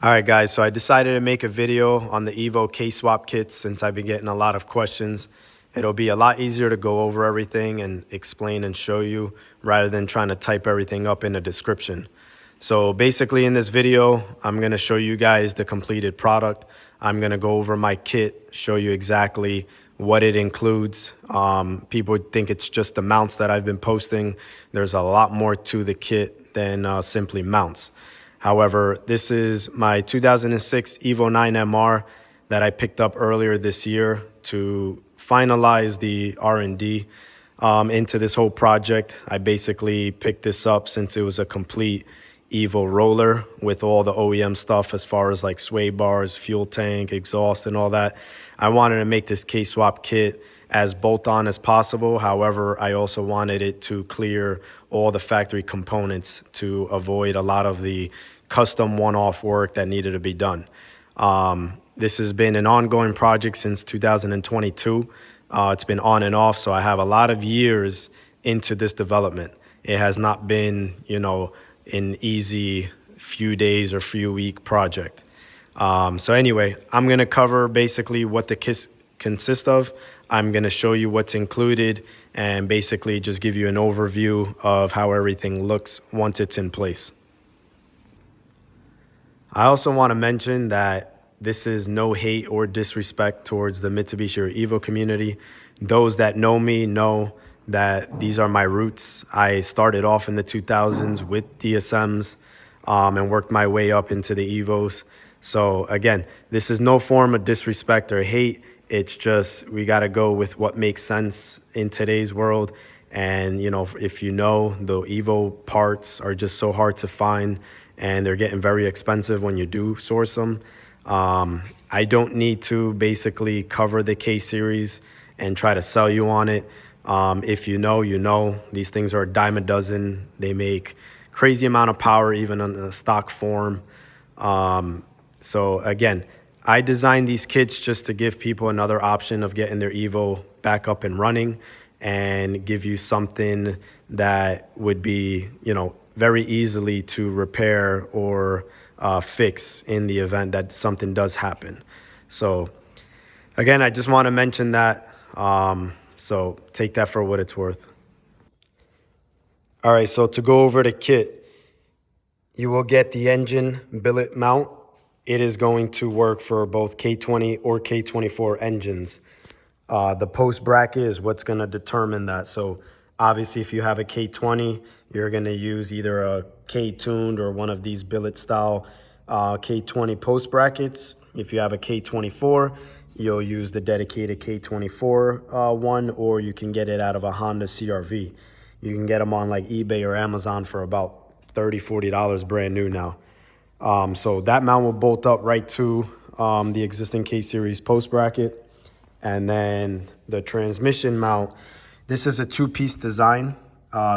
All right, guys, so I decided to make a video on the Evo K-swap kits since I've been getting a lot of questions. It'll be a lot easier to go over everything and explain and show you rather than trying to type everything up in a description. So basically in this video, I'm going to show you guys the completed product. I'm going to go over my kit, show you exactly what it includes. People think it's just the mounts that I've been posting. There's a lot more to the kit than simply mounts. However, this is my 2006 Evo 9 MR that I picked up earlier this year to finalize the R&D into this whole project. I basically picked this up since it was a complete Evo roller with all the OEM stuff as far as like sway bars, fuel tank, exhaust, and all that. I wanted to make this K-swap kit as bolt-on as possible. However, I also wanted it to clear all the factory components to avoid a lot of the custom one-off work that needed to be done. This has been an ongoing project since 2022. It's been on and off, so I have a lot of years into this development. It has not been, an easy few days or few week project. So anyway, I'm going to cover basically what the kit consists of. I'm going to show you what's included and basically just give you an overview of how everything looks once it's in place. I also want to mention that this is no hate or disrespect towards the Mitsubishi or Evo community. Those that know me know that these are my roots. I started off in the 2000s with DSMs and worked my way up into the Evos. So again, this is no form of disrespect or hate. It's just we got to go with what makes sense in today's world. And, if the Evo parts are just so hard to find and they're getting very expensive when you do source them. I don't need to basically cover the K series and try to sell you on it. If these things are a dime a dozen. They make crazy amount of power even on the stock form. So again, I designed these kits just to give people another option of getting their Evo back up and running and give you something that would be, very easily to repair or fix in the event that something does happen. So again, I just want to mention that. So take that for what it's worth. All right, so to go over the kit, you will get the engine billet mount. It is going to work for both K20 or K24 engines. The post bracket is what's going to determine that. So obviously, if you have a K20, you're going to use either a K-tuned or one of these billet style K20 post brackets. If you have a K24, you'll use the dedicated K24 one, or you can get it out of a Honda CR-V. You can get them on like eBay or Amazon for about $30, $40 brand new now. So that mount will bolt up right to the existing K-series post bracket. And then the transmission mount, this is a two-piece design,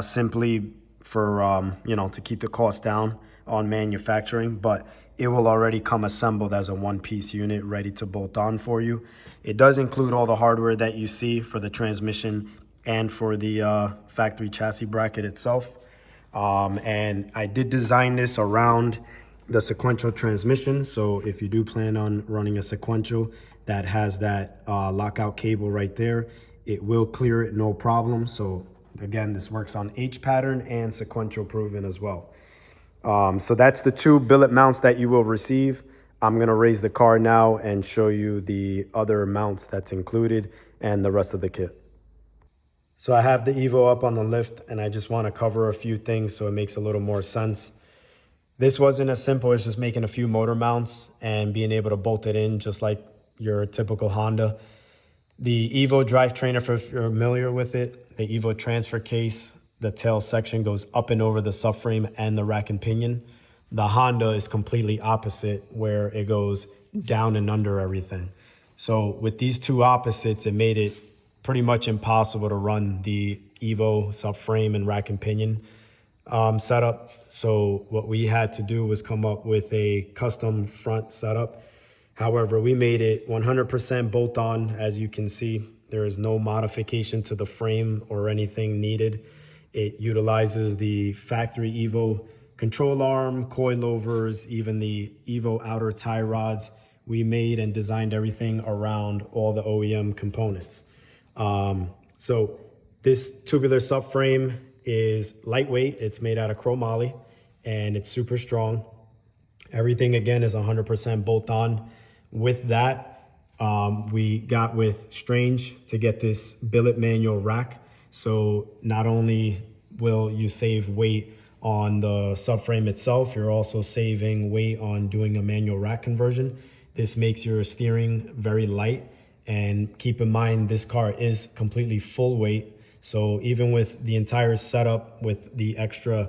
simply for, to keep the cost down on manufacturing, but it will already come assembled as a one-piece unit ready to bolt on for you. It does include all the hardware that you see for the transmission and for the factory chassis bracket itself. And I did design this around the sequential transmission. So if you do plan on running a sequential that has that lockout cable right there, it will clear it no problem. So again, this works on H pattern and sequential proven as well. So that's the two billet mounts that you will receive. I'm gonna raise the car now and show you the other mounts that's included and the rest of the kit. So I have the Evo up on the lift and I just wanna cover a few things so it makes a little more sense. This wasn't as simple as just making a few motor mounts and being able to bolt it in just like your typical Honda. The Evo drivetrain, if you're familiar with it, the Evo transfer case, the tail section goes up and over the subframe and the rack and pinion. The Honda is completely opposite, where it goes down and under everything. So with these two opposites, it made it pretty much impossible to run the Evo subframe and rack and pinion setup. So what we had to do was come up with a custom front setup. However, we made it 100% bolt on. As you can see, there is no modification to the frame or anything needed. It utilizes the factory Evo control arm, coilovers, even the Evo outer tie rods. We made and designed everything around all the OEM components. So this tubular subframe is lightweight. It's made out of chromoly and it's super strong. Everything again is 100% bolt on. With that, we got with Strange to get this billet manual rack. So not only will you save weight on the subframe itself, you're also saving weight on doing a manual rack conversion. This makes your steering very light. And keep in mind, this car is completely full weight. So even with the entire setup, with the extra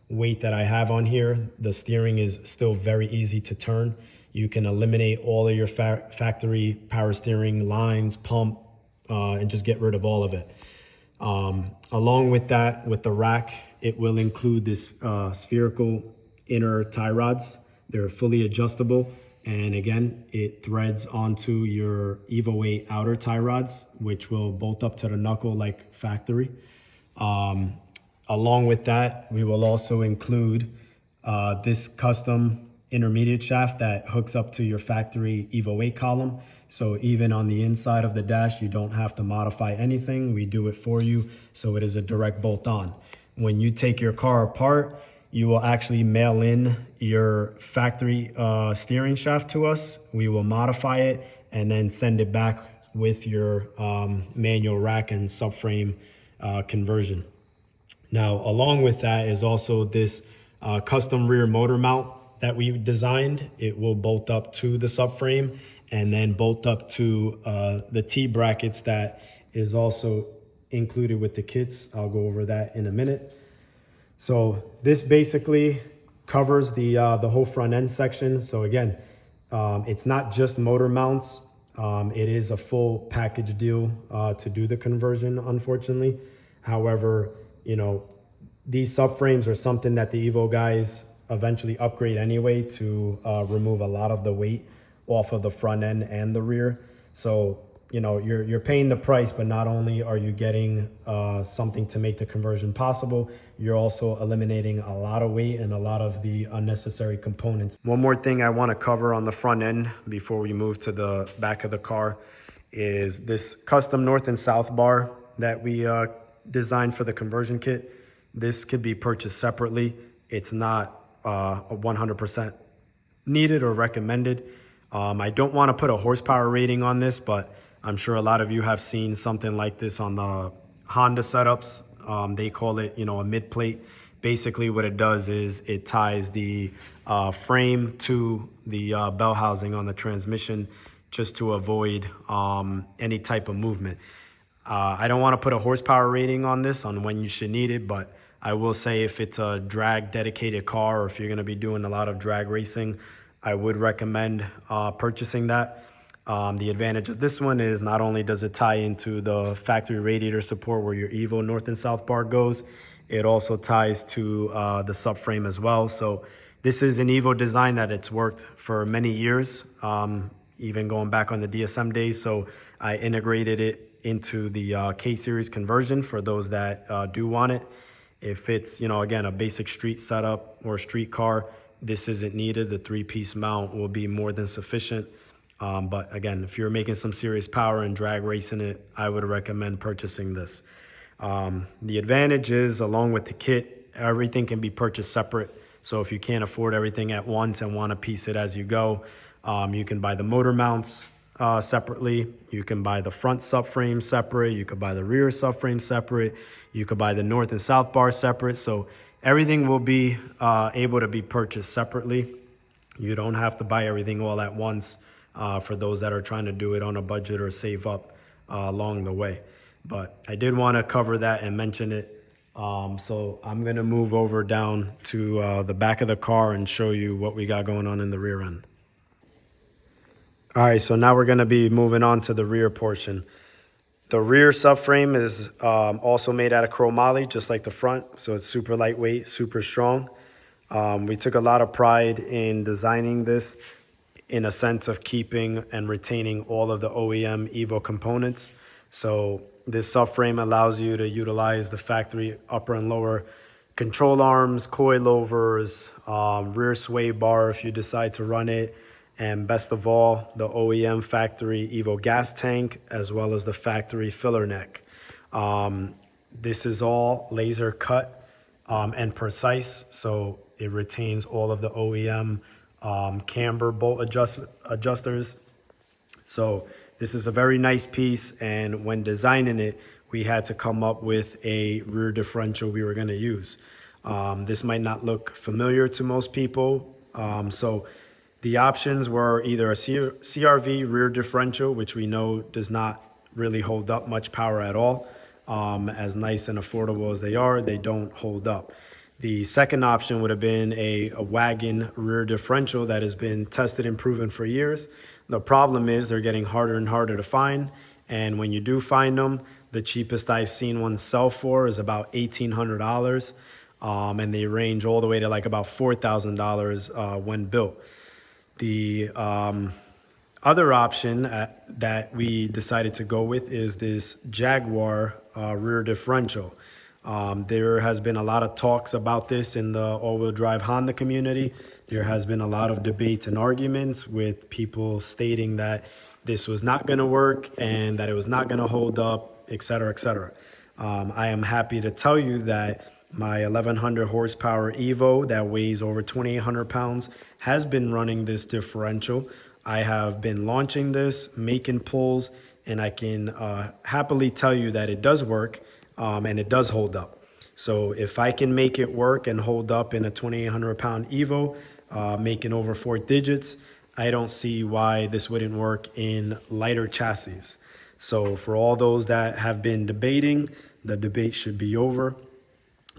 weight that I have on here, the steering is still very easy to turn. You can eliminate all of your factory power steering lines, pump, and just get rid of all of it. Along with that, with the rack, it will include this spherical inner tie rods. They're fully adjustable. And again, it threads onto your Evo 8 outer tie rods, which will bolt up to the knuckle like factory. Along with that, we will also include this custom intermediate shaft that hooks up to your factory Evo 8 column. So even on the inside of the dash, you don't have to modify anything. We do it for you. So it is a direct bolt on. When you take your car apart, you will actually mail in your factory steering shaft to us. We will modify it and then send it back with your manual rack and subframe conversion. Now, along with that is also this custom rear motor mount that we designed. It will bolt up to the subframe and then bolt up to the T brackets that is also included with the kits. I'll go over that in a minute. So this basically covers the whole front end section. So again, it's not just motor mounts. It is a full package deal to do the conversion, unfortunately. However, you know, these subframes are something that the Evo guys eventually upgrade anyway to remove a lot of the weight off of the front end and the rear. So, you know, you're paying the price, but not only are you getting something to make the conversion possible, you're also eliminating a lot of weight and a lot of the unnecessary components. One more thing I want to cover on the front end before we move to the back of the car is this custom north and south bar that we designed for the conversion kit. This could be purchased separately. It's not 100% needed or recommended. I don't want to put a horsepower rating on this, but I'm sure a lot of you have seen something like this on the Honda setups. They call it, you know, a mid plate. Basically what it does is it ties the frame to the bell housing on the transmission just to avoid any type of movement. I don't want to put a horsepower rating on this on when you should need it, but I will say if it's a drag dedicated car or if you're going to be doing a lot of drag racing, I would recommend purchasing that. The advantage of this one is not only does it tie into the factory radiator support where your Evo north and south bar goes, it also ties to the subframe as well. So this is an Evo design that it's worked for many years, even going back on the DSM days. So I integrated it into the K series conversion for those that do want it. If it's, you know, again, a basic street setup or a street car, this isn't needed. The 3-piece mount will be more than sufficient. But again, if you're making some serious power and drag racing it, I would recommend purchasing this. The advantage is, along with the kit, everything can be purchased separate. So if you can't afford everything at once and want to piece it as you go, you can buy the motor mounts separately. You can buy the front subframe separate. You could buy the rear subframe separate. You could buy the north and south bar separate. So everything will be able to be purchased separately. You don't have to buy everything all at once for those that are trying to do it on a budget or save up along the way. But I did want to cover that and mention it. So I'm going to move over down to the back of the car and show you what we got going on in the rear end. All right, so now we're going to be moving on to the rear portion. The rear subframe is also made out of chromoly, just like the front. So it's super lightweight, super strong. We took a lot of pride in designing this in a sense of keeping and retaining all of the OEM Evo components. So this subframe allows you to utilize the factory upper and lower control arms, coilovers, rear sway bar if you decide to run it, and best of all, the OEM factory Evo gas tank, as well as the factory filler neck. This is all laser cut and precise, so it retains all of the OEM camber bolt adjusters. So this is a very nice piece, and when designing it, we had to come up with a rear differential we were going to use. This might not look familiar to most people. So the options were either a CRV rear differential, which we know does not really hold up much power at all. As nice and affordable as they are, they don't hold up. The second option would have been a wagon rear differential that has been tested and proven for years. The problem is they're getting harder and harder to find. And when you do find them, the cheapest I've seen one sell for is about $1,800. And they range all the way to like about $4,000 when built. The other option that we decided to go with is this Jaguar rear differential. There has been a lot of talks about this in the all-wheel drive Honda community. There has been a lot of debates and arguments with people stating that this was not going to work and that it was not going to hold up, et cetera, et cetera. I am happy to tell you that my 1100 horsepower Evo that weighs over 2,800 pounds has been running this differential. I have been launching this, making pulls, and I can happily tell you that it does work and it does hold up. So if I can make it work and hold up in a 2,800 pound Evo, making over 4 digits, I don't see why this wouldn't work in lighter chassis. So for all those that have been debating, the debate should be over.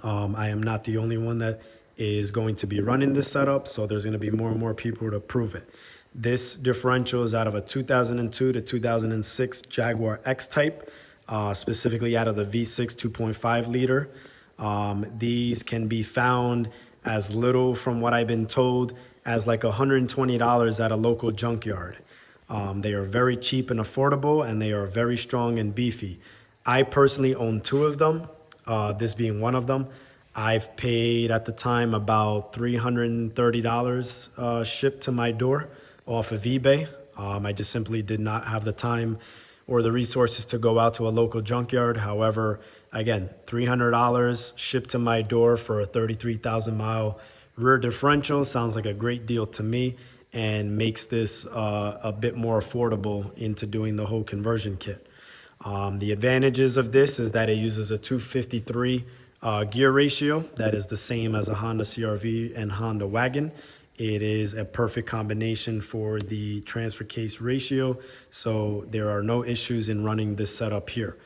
I am not the only one that is going to be running this setup, so there's going to be more and more people to prove it. This differential is out of a 2002 to 2006 Jaguar X-Type, specifically out of the V6 2.5 liter. These can be found as little, from what I've been told, as like $120 at a local junkyard. They are very cheap and affordable, and they are very strong and beefy. I personally own 2 of them, this being one of them. I've paid at the time about $330 shipped to my door off of eBay. I just simply did not have the time or the resources to go out to a local junkyard. However, again, $300 shipped to my door for a 33,000 mile rear differential sounds like a great deal to me, and makes this a bit more affordable into doing the whole conversion kit. The advantages of this is that it uses a 253 gear ratio. That is the same as a Honda CRV and Honda Wagon. It is a perfect combination for the transfer case ratio, so there are no issues in running this setup here.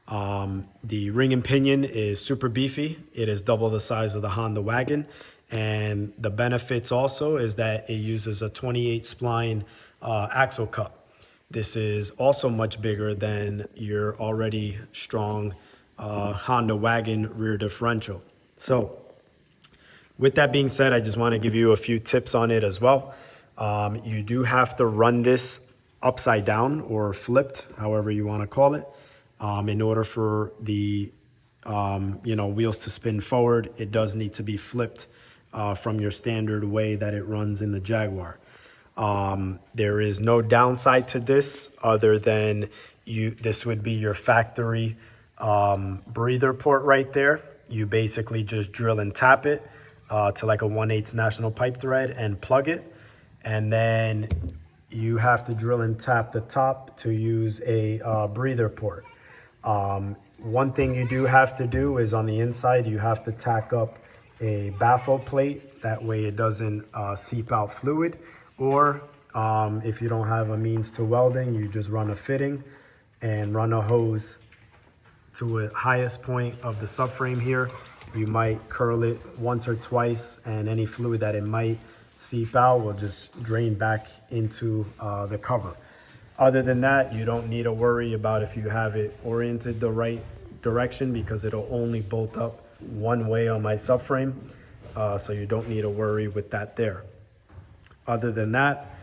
The ring and pinion is super beefy. It is double the size of the Honda Wagon, and the benefits also is that it uses a 28 spline axle cup. This is also much bigger than your already strong Honda Wagon rear differential. So with that being said, I just want to give you a few tips on it as well. You do have to run this upside down or flipped, however you want to call it, in order for the wheels to spin forward. It does need to be flipped from your standard way that it runs in the Jaguar. There is no downside to this other than this would be your factory breather port right there. You basically just drill and tap it to like a 1/8 national pipe thread and plug it. And then you have to drill and tap the top to use a breather port. One thing you do have to do is on the inside, you have to tack up a baffle plate. That way it doesn't seep out fluid. Or if you don't have a means to welding, you just run a fitting and run a hose to a highest point of the subframe here. You might curl it once or twice, and any fluid that it might seep out will just drain back into the cover. Other than that, you don't need to worry about if you have it oriented the right direction, because it'll only bolt up one way on my subframe. So you don't need to worry with that there. Other than that,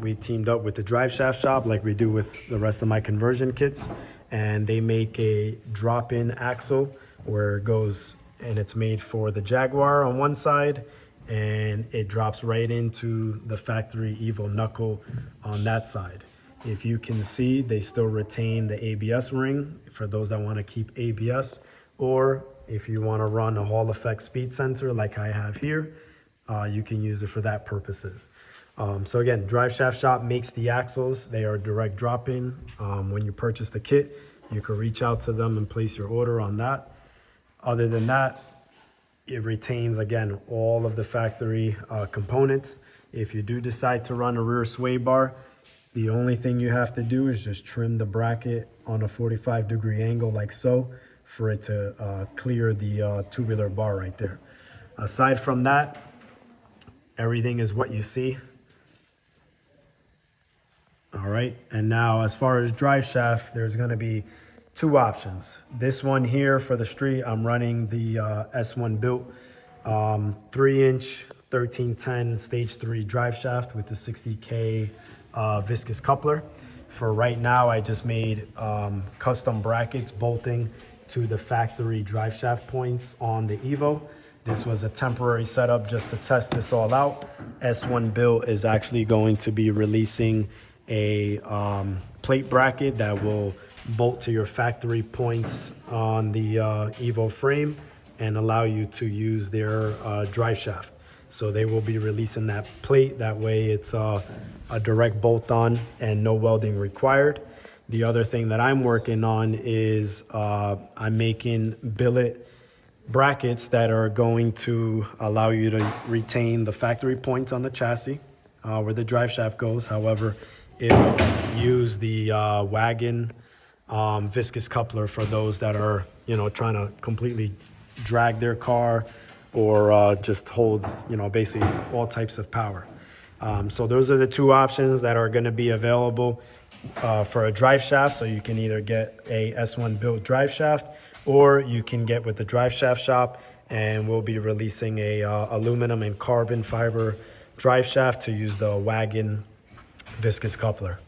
we teamed up with the Driveshaft shop like we do with the rest of my conversion kits, and they make a drop-in axle where it goes and it's made for the Jaguar on one side, and it drops right into the factory Evo knuckle on that side. If you can see, they still retain the ABS ring for those that want to keep ABS, or if you want to run a Hall effect speed sensor like I have here, you can use it for that purposes. So again, Driveshaft Shop makes the axles. They are direct drop-in. When you purchase the kit, you can reach out to them and place your order on that. Other than that, it retains, again, all of the factory components. If you do decide to run a rear sway bar, the only thing you have to do is just trim the bracket on a 45-degree angle like so for it to clear the tubular bar right there. Aside from that, everything is what you see. All right, and now as far as drive shaft, there's gonna be two options. This one here for the street, I'm running the S1 built 3-inch 1310 stage 3 drive shaft with the 60K viscous coupler. For right now, I just made custom brackets bolting to the factory drive shaft points on the Evo. This was a temporary setup just to test this all out. S1 built is actually going to be releasing a plate bracket that will bolt to your factory points on the Evo frame and allow you to use their drive shaft. So they will be releasing that plate. That way it's a direct bolt on and no welding required. The other thing that I'm working on is I'm making billet brackets that are going to allow you to retain the factory points on the chassis where the drive shaft goes. However, it'll use the wagon viscous coupler for those that are, trying to completely drag their car or just hold, basically all types of power. So those are the two options that are going to be available for a drive shaft. So you can either get a S1 built drive shaft, or you can get with the Driveshaft shop, and we'll be releasing a aluminum and carbon fiber drive shaft to use the wagon viscous coupler.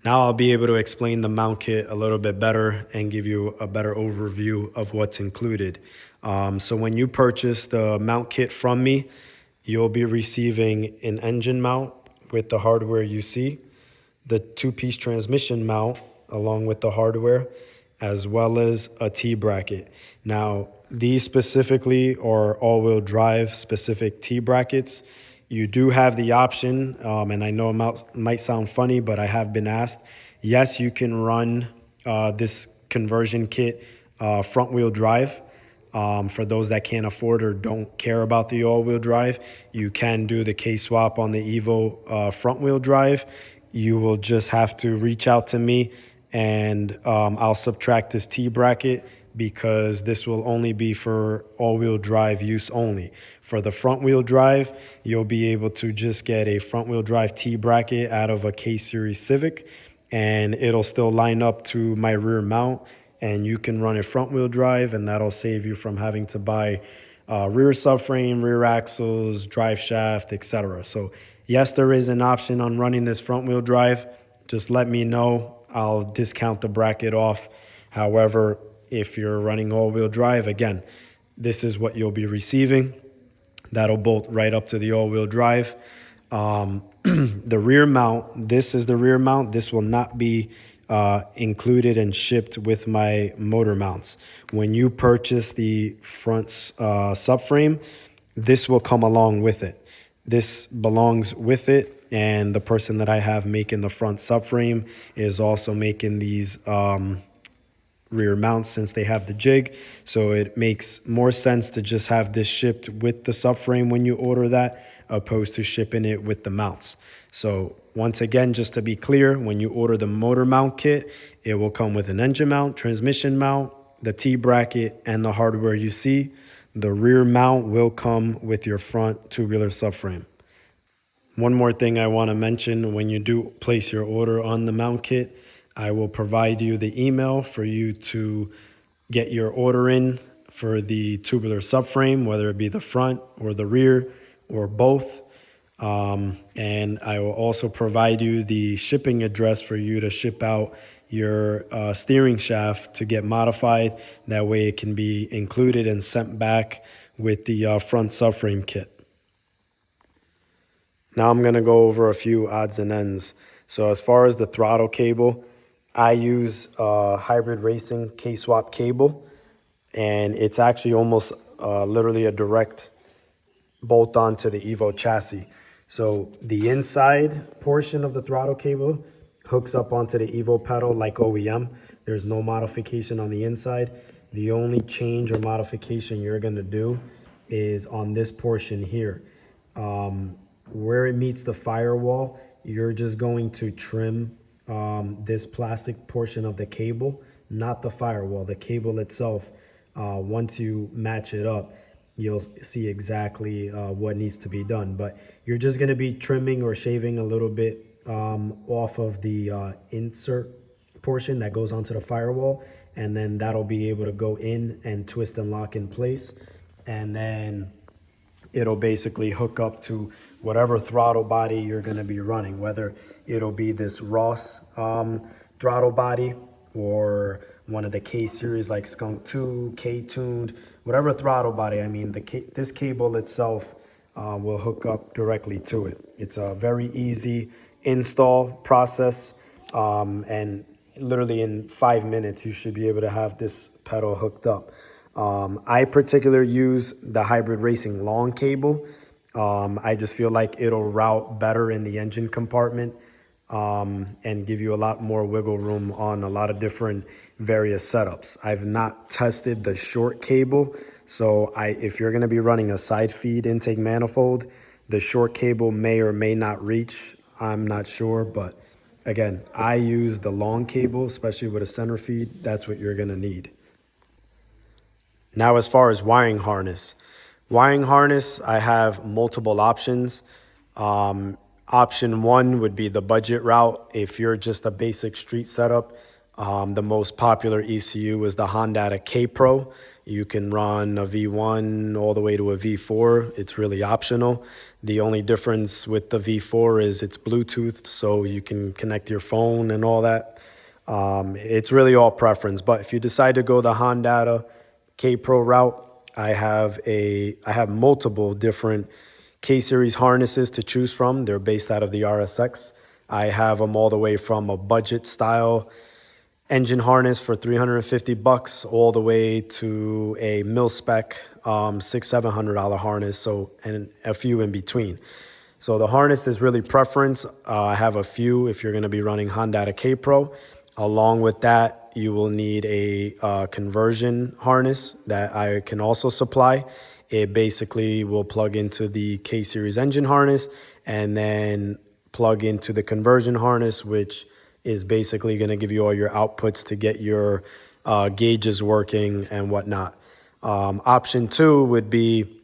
Now I'll be able to explain the mount kit a little bit better and give you a better overview of what's included. So when you purchase the mount kit from me, you'll be receiving an engine mount with the hardware you see, the 2-piece transmission mount along with the hardware, as well as a T-bracket. Now, these specifically are all-wheel drive specific T-brackets. You do have the option, and I know it might sound funny, but I have been asked, yes, you can run this conversion kit front-wheel drive. For those that can't afford or don't care about the all-wheel drive, you can do the K-swap on the Evo front-wheel drive. You will just have to reach out to me, and I'll subtract this T-bracket because this will only be for all-wheel drive use only. For the front-wheel drive, you'll be able to just get a front-wheel drive T-bracket out of a K-Series Civic, and it'll still line up to my rear mount, and you can run a front-wheel drive, and that'll save you from having to buy rear subframe, rear axles, drive shaft, etc. So yes, there is an option on running this front-wheel drive. Just let me know. I'll discount the bracket off. However, if you're running all-wheel drive, again, this is what you'll be receiving. That'll bolt right up to the all-wheel drive. The rear mount, this is the rear mount. This will not be included and shipped with my motor mounts. When you purchase the front subframe, this will come along with it. This belongs with it, and the person that I have making the front subframe is also making these rear mounts since they have the jig. So it makes more sense to just have this shipped with the subframe when you order that, opposed to shipping it with the mounts. So once again, just to be clear, when you order the motor mount kit, it will come with an engine mount, transmission mount, the T-bracket, and the hardware you see. The rear mount will come with your front tubular subframe. One more thing I want to mention: when you do place your order on the mount kit, I will provide you the email for you to get your order in for the tubular subframe, whether it be the front or the rear or both. And I will also provide you the shipping address for you to ship out your steering shaft to get modified. That way it can be included and sent back with the front subframe kit. Now I'm going to go over a few odds and ends. So as far as the throttle cable, I use Hybrid Racing K-swap cable, and it's actually almost literally a direct bolt onto the Evo chassis. So the inside portion of the throttle cable hooks up onto the Evo pedal like OEM. There's no modification on the inside. The only change or modification you're going to do is on this portion here. Where it meets the firewall, you're just going to trim this plastic portion of the cable, not the firewall, the cable itself. Once you match it up, you'll see exactly what needs to be done. But you're just going to be trimming or shaving a little bit off of the insert portion that goes onto the firewall, and then that'll be able to go in and twist and lock in place. And then it'll basically hook up to whatever throttle body you're going to be running, whether it'll be this Ross throttle body or one of the K series like Skunk 2, K-tuned, whatever throttle body. I mean, this cable itself will hook up directly to it. It's a very easy install process, and literally in 5 minutes you should be able to have this pedal hooked up. I particularly use the Hybrid Racing long cable. I just feel like it'll route better in the engine compartment and give you a lot more wiggle room on a lot of different various setups. I've not tested the short cable, so if you're going to be running a side feed intake manifold, the short cable may or may not reach. I'm not sure, but again, I use the long cable, especially with a center feed. That's what you're going to need. Now, as far as wiring harness, I have multiple options. Option one would be the budget route. If you're just a basic street setup, the most popular ECU is the Honda K Pro. You can run a V1 all the way to a V4. It's really optional. The only difference with the V4 is it's Bluetooth, so you can connect your phone and all that. It's really all preference. But if you decide to go the Honda K Pro route, I have multiple different K-series harnesses to choose from. They're based out of the RSX. I have them all the way from a budget style engine harness for $350 all the way to a mil spec $600-700 harness, so, and a few in between. So the harness is really preference. I have a few if you're going to be running Honda K Pro. Along with that, you will need a conversion harness that I can also supply. It basically will plug into the K-series engine harness and then plug into the conversion harness, which is basically going to give you all your outputs to get your gauges working and whatnot. Option two would be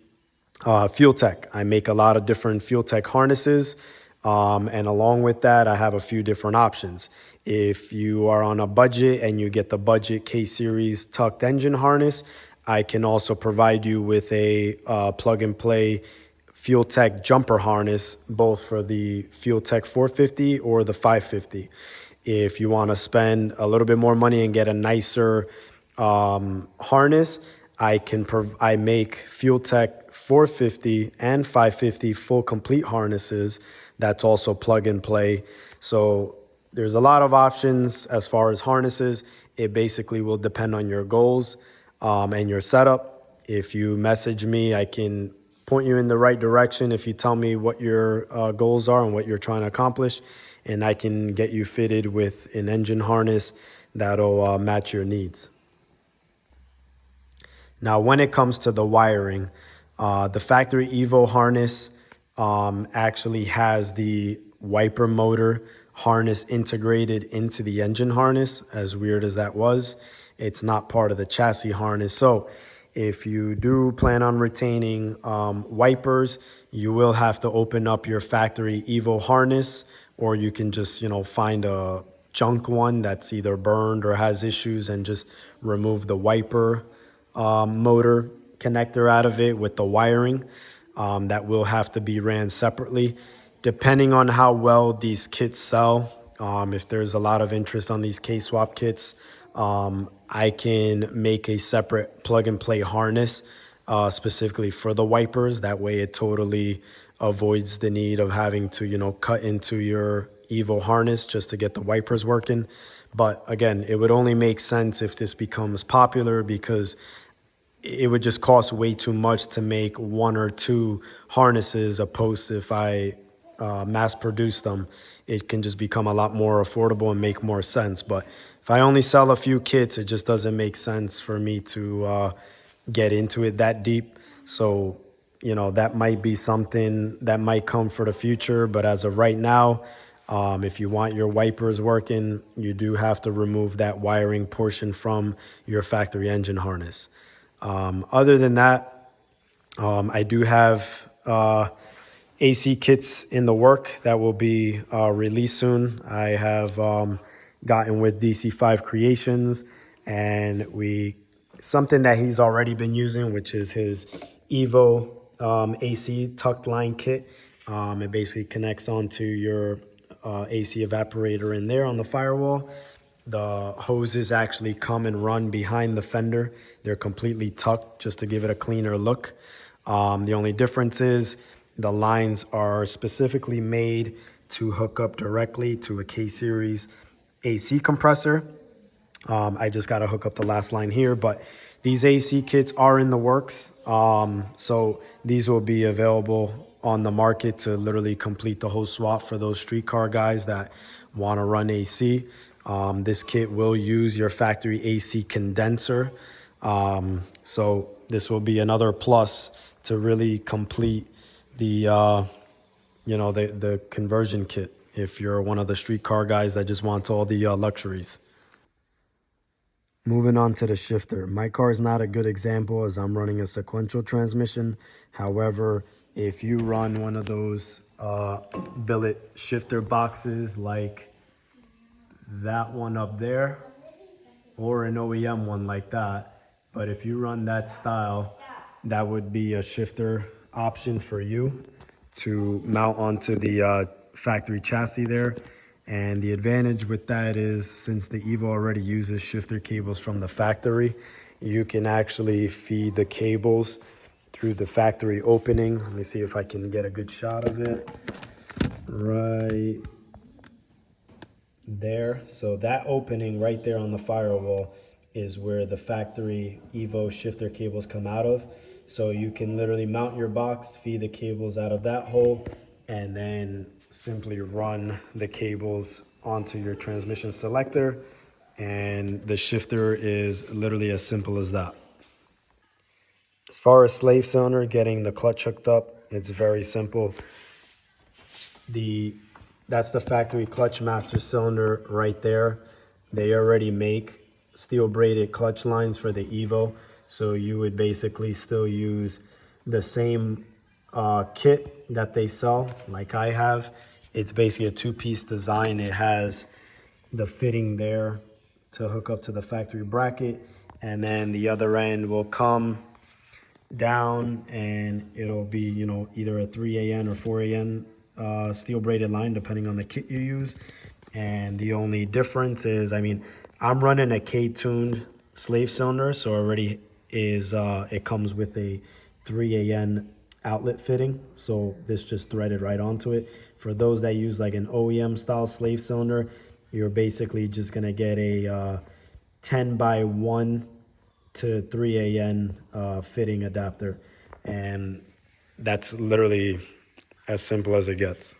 Fuel Tech. I make a lot of different Fuel Tech harnesses. And along with that, I have a few different options. If you are on a budget and you get the budget K-series tucked engine harness, I can also provide you with a plug and play Fuel Tech jumper harness, both for the Fuel Tech 450 or the 550. If you want to spend a little bit more money and get a nicer harness, I make Fuel Tech 450 and 550 full complete harnesses. That's also plug and play. So there's a lot of options as far as harnesses. It basically will depend on your goals and your setup. If you message me, I can point you in the right direction if you tell me what your goals are and what you're trying to accomplish, and I can get you fitted with an engine harness that'll match your needs. Now, when it comes to the wiring, the factory Evo harness actually has the wiper motor harness integrated into the engine harness. As weird as that was, it's not part of the chassis harness. So if you do plan on retaining wipers, you will have to open up your factory Evo harness, or you can just, find a junk one that's either burned or has issues and just remove the wiper motor connector out of it with the wiring. That will have to be ran separately. Depending on how well these kits sell, If there's a lot of interest on these K-swap kits, I can make a separate plug and play harness specifically for the wipers. That way it totally avoids the need of having to, cut into your Evo harness just to get the wipers working. But again, it would only make sense if this becomes popular, because it would just cost way too much to make one or two harnesses, opposed to if I mass produce them, it can just become a lot more affordable and make more sense. But if I only sell a few kits, it just doesn't make sense for me to get into it that deep. So, that might be something that might come for the future. But as of right now, if you want your wipers working, you do have to remove that wiring portion from your factory engine harness. Other than that, I do have AC kits in the work that will be released soon. I have gotten with DC5 Creations, and something that he's already been using, which is his Evo AC tucked line kit. It basically connects onto your AC evaporator in there on the firewall. The hoses actually come and run behind the fender. They're completely tucked just to give it a cleaner look. The only difference is the lines are specifically made to hook up directly to a K-Series AC compressor. I just got to hook up the last line here, but these AC kits are in the works. So these will be available on the market to literally complete the whole swap for those streetcar guys that want to run AC. This kit will use your factory AC condenser. So this will be another plus to really complete the the conversion kit if you're one of the streetcar guys that just wants all the luxuries. Moving on to the shifter. My car is not a good example as I'm running a sequential transmission. However, if you run one of those billet shifter boxes like that one up there, or an OEM one like that, but if you run that style, that would be a shifter option for you to mount onto the factory chassis there. And the advantage with that is, since the Evo already uses shifter cables from the factory, you can actually feed the cables through the factory opening. Let me see if I can get a good shot of it. Right there. So that opening right there on the firewall is where the factory Evo shifter cables come out of. So you can literally mount your box, feed the cables out of that hole, and then simply run the cables onto your transmission selector. And the shifter is literally as simple as that. As far as slave cylinder, getting the clutch hooked up, it's very simple. That's the factory clutch master cylinder right there. They already make steel braided clutch lines for the Evo, so you would basically still use the same kit that they sell, like I have. It's basically a two-piece design. It has the fitting there to hook up to the factory bracket, and then the other end will come down and it'll be, either a 3AN or 4AN steel braided line, depending on the kit you use. And the only difference is, I'm running a K-tuned slave cylinder, so already is it comes with a 3AN outlet fitting, so this just threaded right onto it. For those that use like an OEM style slave cylinder, you're basically just gonna get a 10x1 to 3AN fitting adapter, and that's literally as simple as it gets.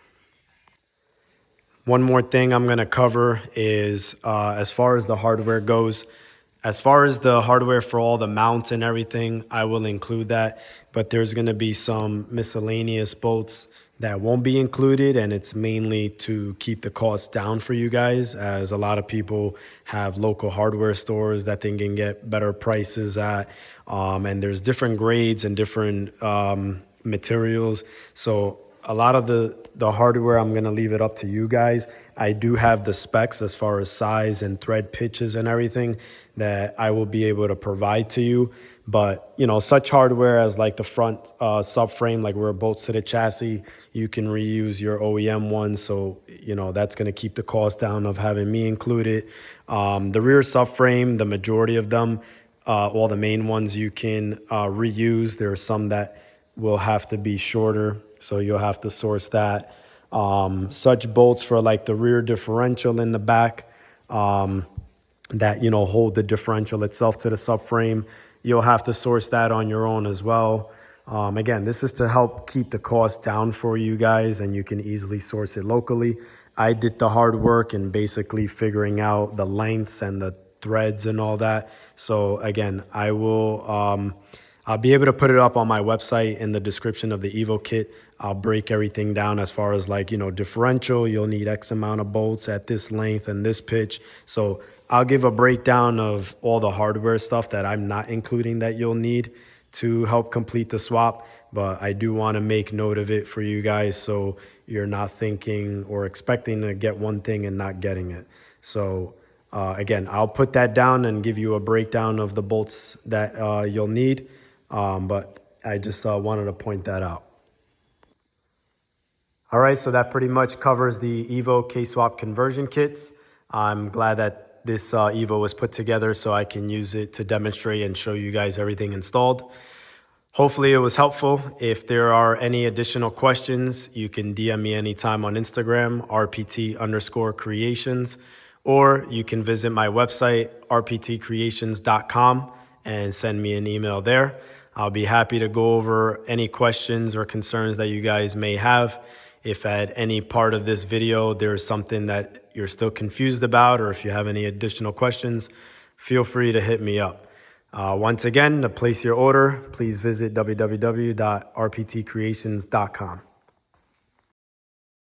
One more thing I'm going to cover is as far as the hardware goes. As far as the hardware for all the mounts and everything, I will include that, but there's going to be some miscellaneous bolts that won't be included, and it's mainly to keep the cost down for you guys, as a lot of people have local hardware stores that they can get better prices at, and there's different grades and different materials. So a lot of the hardware, I'm going to leave it up to you guys. I do have the specs as far as size and thread pitches and everything that I will be able to provide to you, But, you know, such hardware as like the front subframe, like where it bolts to the chassis, you can reuse your OEM one. So, you know, that's going to keep the cost down of having me include it. The rear subframe, the majority of them, all the main ones you can reuse. There are some that will have to be shorter, so you'll have to source that. Such bolts for like the rear differential in the back, that, you know, hold the differential itself to the subframe. You'll have to source that on your own as well. Again, this is to help keep the cost down for you guys, and you can easily source it locally. I did the hard work in basically figuring out the lengths and the threads and all that. So again, I'll be able to put it up on my website in the description of the Evo kit. I'll break everything down as far as like, you know, differential, you'll need X amount of bolts at this length and this pitch. So I'll give a breakdown of all the hardware stuff that I'm not including that you'll need to help complete the swap. But I do want to make note of it for you guys, so you're not thinking or expecting to get one thing and not getting it. So again, I'll put that down and give you a breakdown of the bolts that you'll need. But I just wanted to point that out. All right, so that pretty much covers the Evo K-Swap conversion kits. I'm glad that this Evo was put together so I can use it to demonstrate and show you guys everything installed. Hopefully it was helpful. If there are any additional questions, you can DM me anytime on Instagram, RPT_creations, or you can visit my website, rptcreations.com, and send me an email there. I'll be happy to go over any questions or concerns that you guys may have. If at any part of this video there's something that you're still confused about, or if you have any additional questions, feel free to hit me up. Once again, to place your order, please visit www.rptcreations.com.